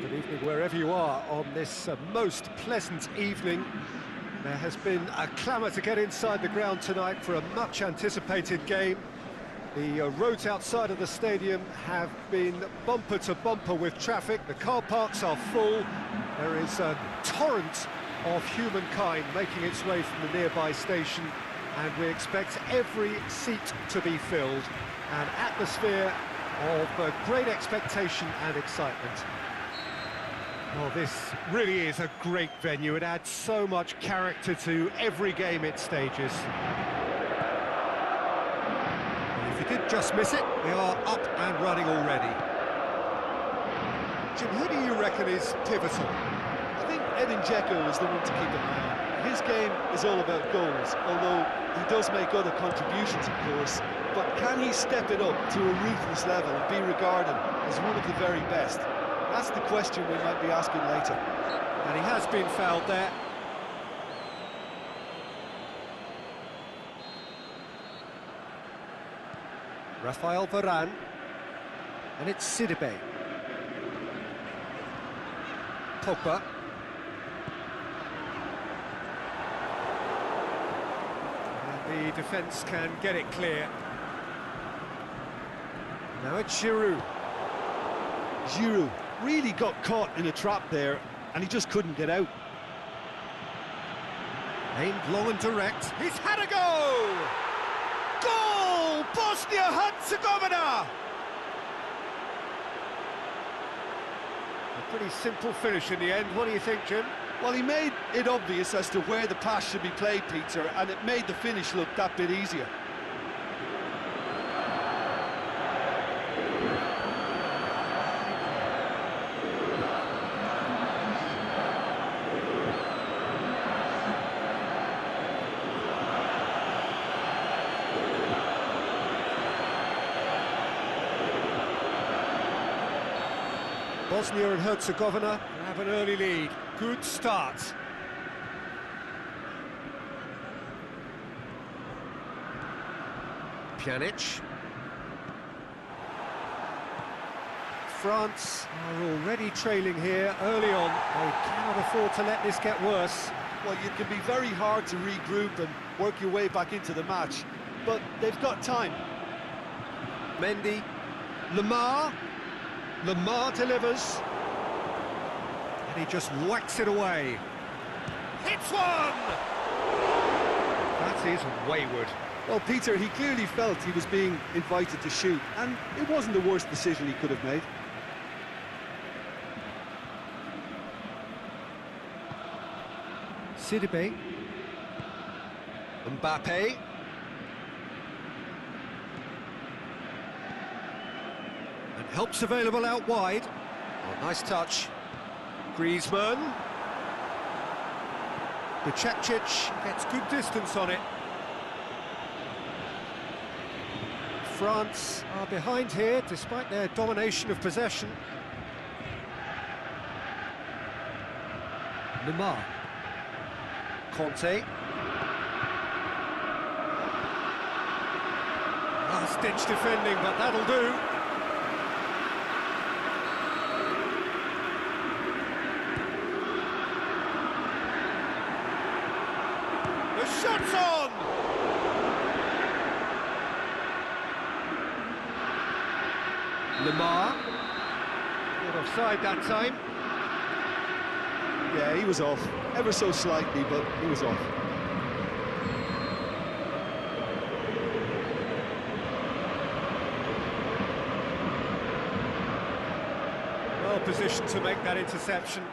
Good evening wherever you are on this most pleasant evening. There has been a clamour to get inside the ground tonight for a much-anticipated game. The roads outside of the stadium have been bumper to bumper with traffic. The car parks are full. There is a torrent of humankind making its way from the nearby station, and we expect every seat to be filled. An atmosphere of great expectation and excitement. Well, this really is a great venue. It adds so much character to every game it stages. And if you did just miss it, we are up and running already. Jim, who do you reckon is pivotal? I think Edin Dzeko is the one to keep an eye on. His game is all about goals, although he does make other contributions, of course. But can he step it up to a ruthless level and be regarded as one of the very best? That's the question we might be asking later. And he has been fouled there. Rafael Varane. And it's Sidibe. Pogba. And the defence can get it clear. Now it's Giroud. Giroud really got caught in a trap there, and he just couldn't get out. Aimed long and direct. He's had a go! Goal! Bosnia-Herzegovina! A pretty simple finish in the end. What do you think, Jim? Well, he made it obvious as to where the pass should be played, Peter, and it made the finish look that bit easier. Bosnia and Herzegovina have an early lead. Good start. Pjanic. France are already trailing here early on. They cannot afford to let this get worse. Well, it can be very hard to regroup and work your way back into the match, but they've got time. Mendy. Lamar. Lamar delivers. And he just whacks it away. Hits one! That is wayward. Well, Peter, he clearly felt he was being invited to shoot, and it wasn't the worst decision he could have made. Sidibe. Mbappe. And help's available out wide. Oh, nice touch. Griezmann. Bicekcic gets good distance on it. France are behind here, despite their domination of possession. Neymar. Conte. Last-ditch defending, but that'll do. The shot's on! Lamar. Not offside that time. Yeah, he was off. Ever so slightly, but he was off. Well positioned to make that interception.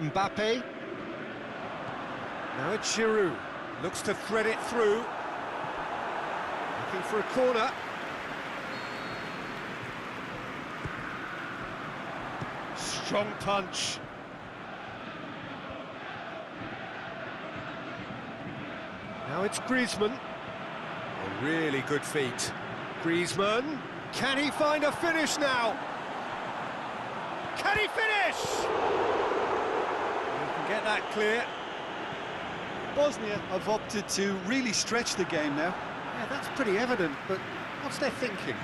Mbappe. Now it's Giroud. Looks to thread it through. Looking for a corner. Strong punch. Now it's Griezmann. A really good feat. Griezmann. Can he find a finish now? Can he finish? You can get that clear. Bosnia have opted to really stretch the game now. Yeah, that's pretty evident, but what's their thinking?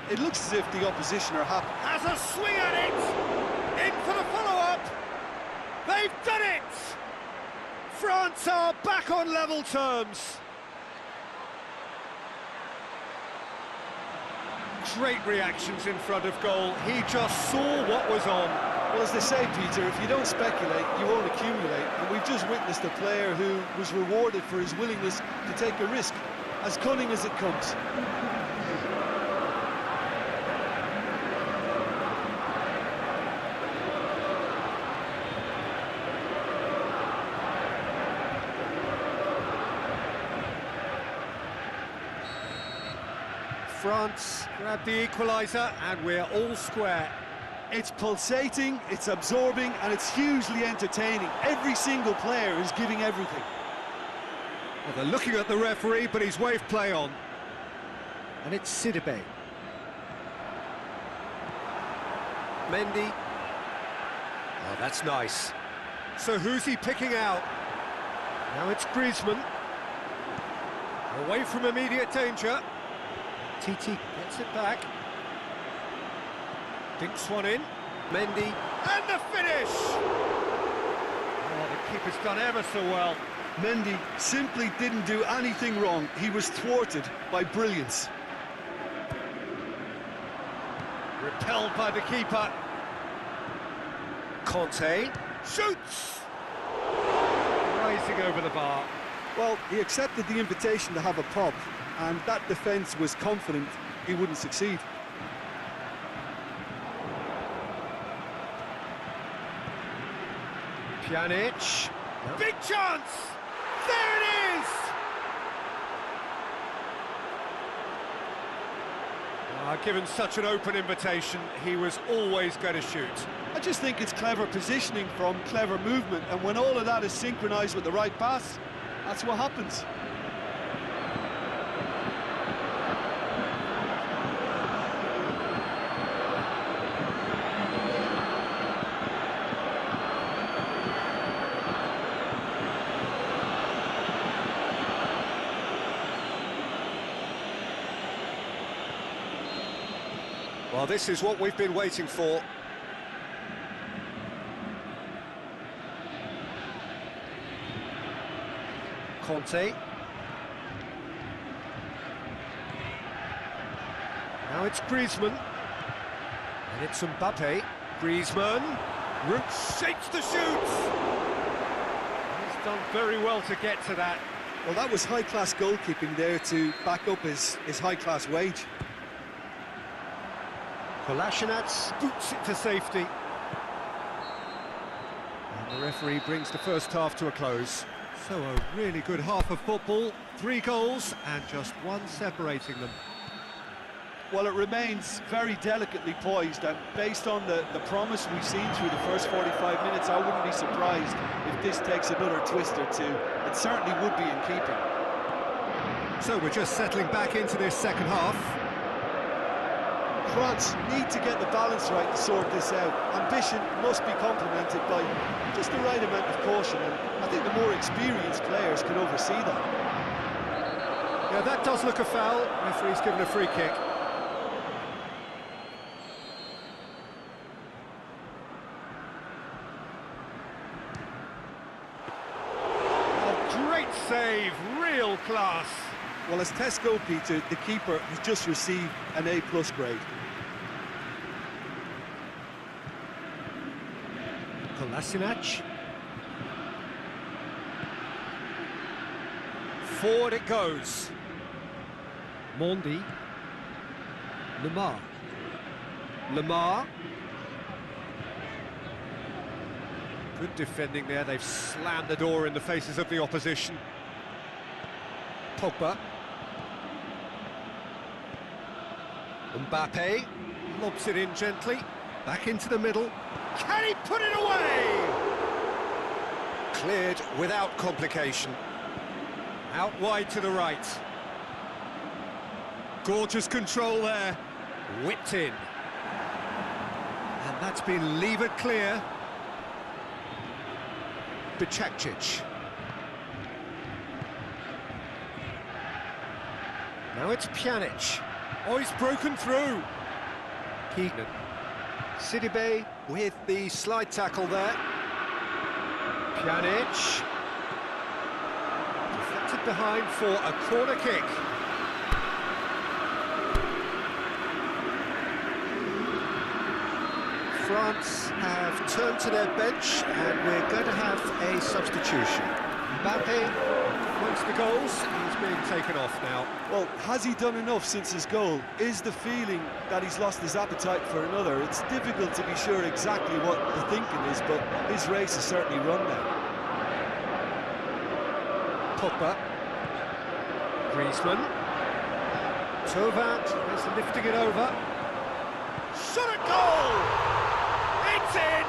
It looks as if the opposition are happy. Has a swing at it! France are back on level terms. Great reactions in front of goal. He just saw what was on. Well, as they say, Peter, if you don't speculate, you won't accumulate. And we've just witnessed a player who was rewarded for his willingness to take a risk, as cunning as it comes. France grab the equaliser, and we're all square. It's pulsating, it's absorbing, and it's hugely entertaining. Every single player is giving everything. Well, they're looking at the referee, but he's waved play on. And it's Sidibe. Mendy. Oh, that's nice. So who's he picking out? Now it's Griezmann. Away from immediate danger. Titi gets it back. Dinks one in. Mendy. And the finish! Oh, the keeper's done ever so well. Mendy simply didn't do anything wrong. He was thwarted by brilliance. Repelled by the keeper. Conte shoots! Rising over the bar. Well, he accepted the invitation to have a pop, and that defence was confident he wouldn't succeed. Pjanic. Big chance! There it is! Given such an open invitation, he was always going to shoot. I just think it's clever positioning from clever movement, and when all of that is synchronised with the right pass, that's what happens. Well, this is what we've been waiting for. Conte. Now it's Griezmann. And it's Mbappe. Griezmann. Shapes the shoot! He's done very well to get to that. Well, that was high-class goalkeeping there to back up his high-class wage. Kolasinac boots it to safety. And the referee brings the first half to a close. So a really good half of football, 3 goals and just one separating them. Well, it remains very delicately poised, and based on the promise we've seen through the first 45 minutes, I wouldn't be surprised if this takes another twist or two. It certainly would be in keeping. So we're just settling back into this second half. France need to get the balance right to sort this out. Ambition must be complemented by just the right amount of caution, and I think the more experienced players can oversee that. Yeah, that does look a foul. Referee's given a free kick. Oh, great save, real class. Well, as tests go, Peter, the keeper has just received an A+ grade. Kolasinac. Forward it goes. Mondi. Lemar. Good defending there. They've slammed the door in the faces of the opposition. Pogba. Mbappe lobs it in gently. Back into the middle. Can he put it away? Cleared without complication. Out wide to the right. Gorgeous control there. Whipped in. And that's been levered clear. Bicakcic. Now it's Pjanic. Oh, he's broken through. Keegan. Sidibe with the slide tackle there. Pjanic. behind for a corner kick. France have turned to their bench, and we're going to have a substitution. Mbappe, amongst the goals, he's being taken off now. Well, has he done enough since his goal? Is the feeling that he's lost his appetite for another? It's difficult to be sure exactly what the thinking is, but his race is certainly run now. Pogba. Griezmann. Tovant is lifting it over. Shot at goal! It's in!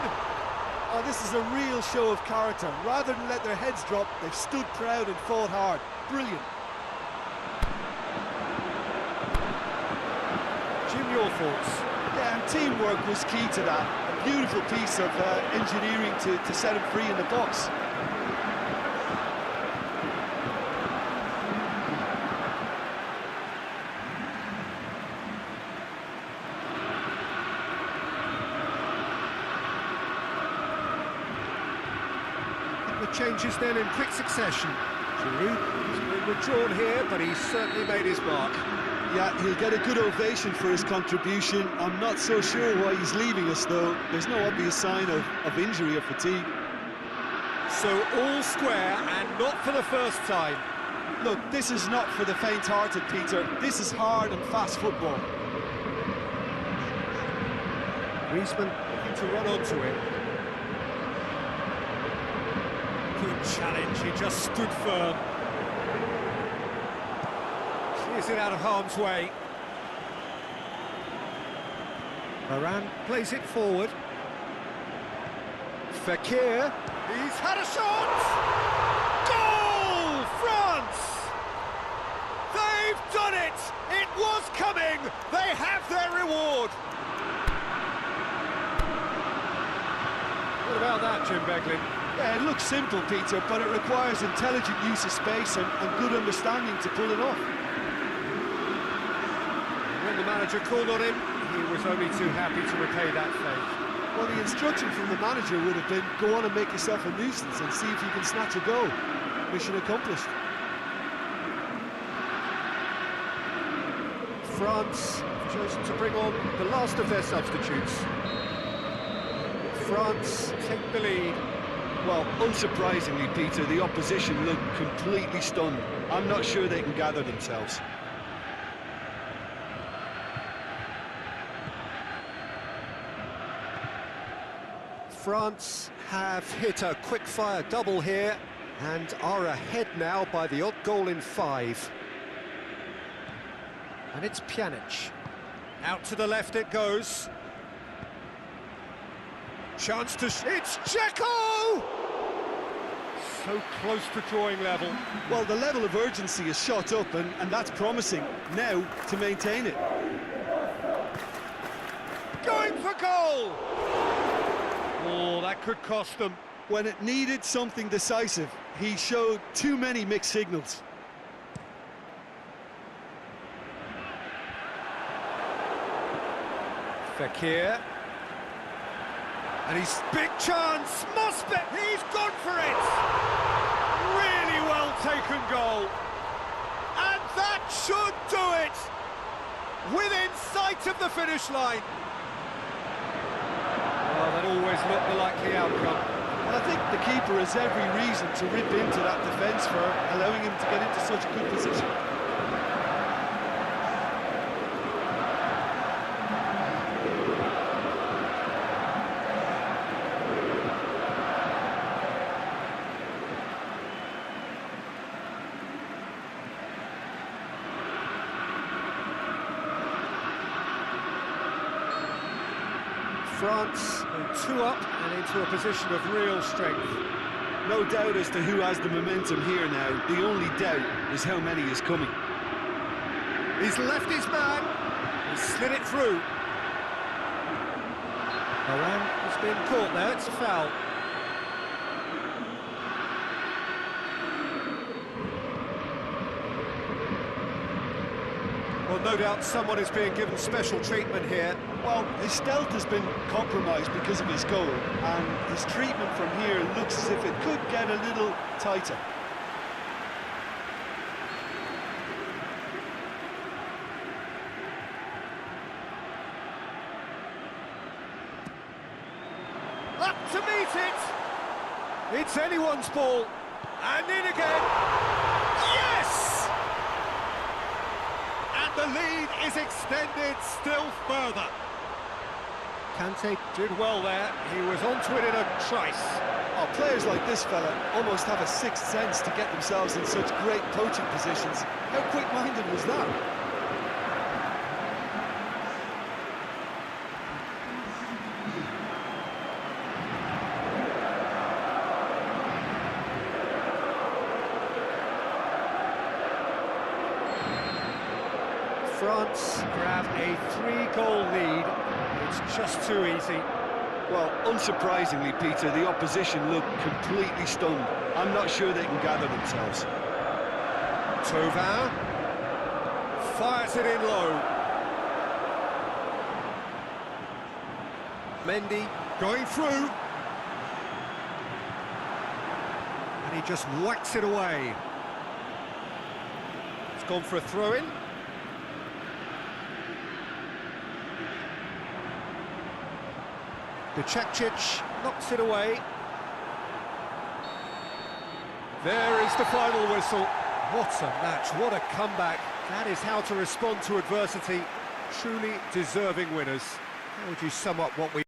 Oh, this is a real show of character. Rather than let their heads drop, they've stood proud and fought hard. Brilliant. Jim, your thoughts? Yeah, and teamwork was key to that. A beautiful piece of engineering to set him free in the box. The changes then in quick succession. Giroud has been withdrawn here, but he's certainly made his mark. Yeah, he'll get a good ovation for his contribution. I'm not so sure why he's leaving us, though. There's no obvious sign of injury or fatigue. So all square, and not for the first time. Look, this is not for the faint-hearted, Peter. This is hard and fast football. Griezmann looking to run onto it. Good challenge, he just stood firm. Clears it out of harm's way. Varane plays it forward. Fekir, he's had a shot! Goal! France! They've done it! It was coming! They have their reward! What about that, Jim Beglin? Yeah, it looks simple, Peter, but it requires intelligent use of space and good understanding to pull it off. When the manager called on him, he was only too happy to repay that favour. Well, the instruction from the manager would have been, go on and make yourself a nuisance and see if you can snatch a goal. Mission accomplished. France have chosen to bring on the last of their substitutes. France take the lead. Well, unsurprisingly, Peter, the opposition look completely stunned. I'm not sure they can gather themselves. France have hit a quick-fire double here and are ahead now by the odd goal in 5. And it's Pjanic. Out to the left it goes. Chance to... It's Dzeko! So close to drawing level. Well, the level of urgency is shot up, and that's promising. Now, to maintain it. Going for goal! Oh, that could cost them. When it needed something decisive, he showed too many mixed signals. Fekir. And he's big chance, must be, he's gone for it! Really well taken goal. And that should do it! Within sight of the finish line. Well, that always looked the likely outcome. Well, I think the keeper has every reason to rip into that defence for allowing him to get into such a good position. France 2 up and into a position of real strength. No doubt as to who has the momentum here now. The only doubt is how many is coming. He's left his man, he's slid it through. Varane has been caught there, it's a foul. Well, no doubt someone is being given special treatment here. Well, his stealth has been compromised because of his goal, and his treatment from here looks as if it could get a little tighter. to meet it. It's anyone's ball. And in again. Yes! And the lead is extended still further. Kante did well there. He was onto it in a trice. Oh, players like this fella almost have a sixth sense to get themselves in such great coaching positions. How quick-minded was that? France grab a 3-goal lead. It's just too easy. Well, unsurprisingly, Peter, the opposition look completely stunned. I'm not sure they can gather themselves. Thauvin fires it in low. Mendy going through. And he just whacks it away. It's gone for a throw-in. Dechakchich knocks it away. There is the final whistle. What a match, what a comeback. That is how to respond to adversity. Truly deserving winners. How would you sum up what we